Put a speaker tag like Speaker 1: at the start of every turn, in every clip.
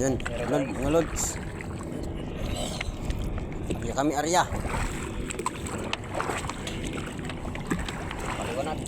Speaker 1: Yan, mga lods. Hindi kami area. Paliwanag.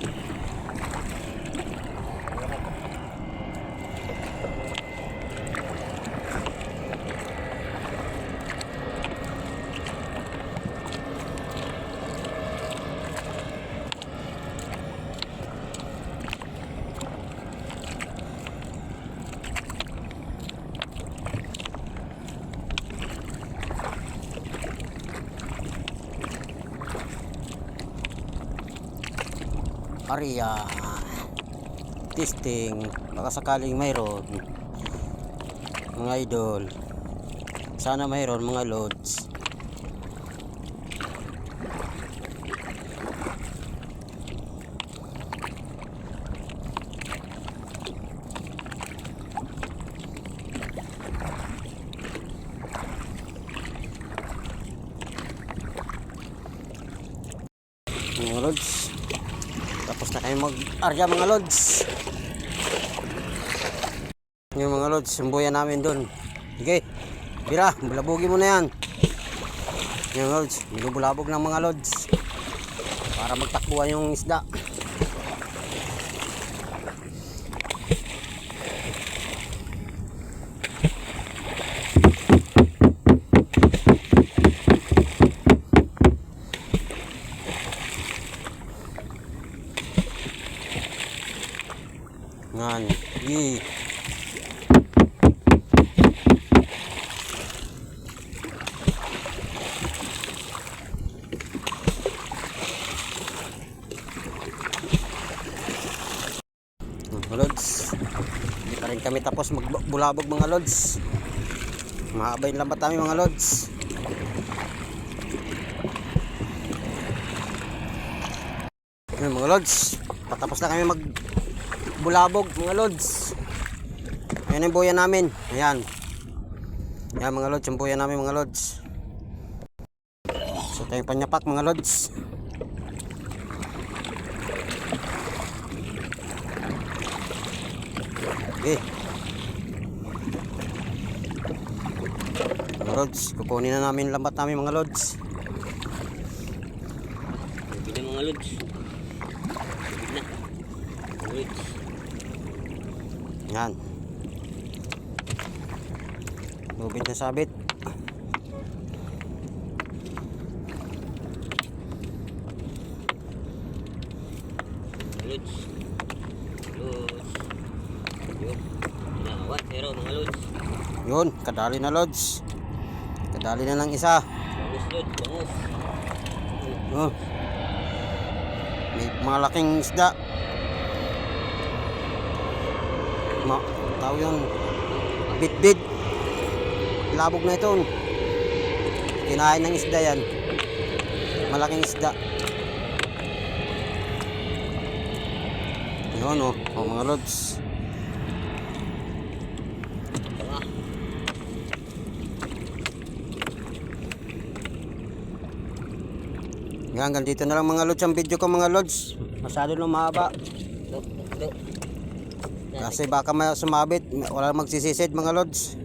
Speaker 1: Area testing, baka sakaling mayroon mga idol, sana mayroon mga loads. Mga loads, tapos na kayo mag-arya mga lods. Yung mga lods, sumbuyan namin doon. Sige, bira, bulabugi mo na yan. Yung lods, binubulabog ng mga lods para magtakbuhan yung isda. Ngan, mga lods, hindi pa rin kami tapos magbulabog mga lods. Mahaba yung lambat namin mga lods. Ayan, mga lods, patapos na kami magbulabog mga lods. Ayan yung buya namin. Ayan. Ayan mga lods, yung buya namin mga lods. So tayong panyapak mga lods. Okay. Mga lods, kukunin na namin lambat namin mga lods.
Speaker 2: Hindi na mga lods. Hindi na. Lods.
Speaker 1: Yan. Lubid na sabit.
Speaker 2: Lods. Lods. Yun. Nakawat. Pero mga lods.
Speaker 1: Yun, kadali na lods. Kadali na lang isa.
Speaker 2: Bangus lods. Bangus.
Speaker 1: Oh. May malaking isda. Tawag yun, bit-bit. Labog na ito. Kinain ng isda yan. Malaking isda. Yun o, mga lods. Hanggang dito na lang mga lods ang video ko mga lods. Masyado nang mahaba. Kasi baka sumabit, wala magsisisid mga lods.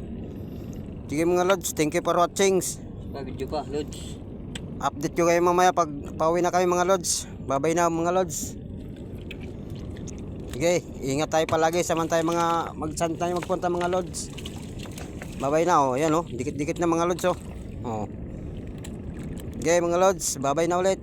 Speaker 1: Sige mga lods, thank you for watching.
Speaker 2: Video pa, lods.
Speaker 1: Update ko kayo mamaya pag pauwi na kami mga lods. Bye-bye na mga lods. Sige, ingat tayo palagi samantay mga magpunta mga lods. Bye-bye na oh, ayan oh, dikit-dikit na mga lods oh. Oh. Sige mga lods, bye-bye na ulit.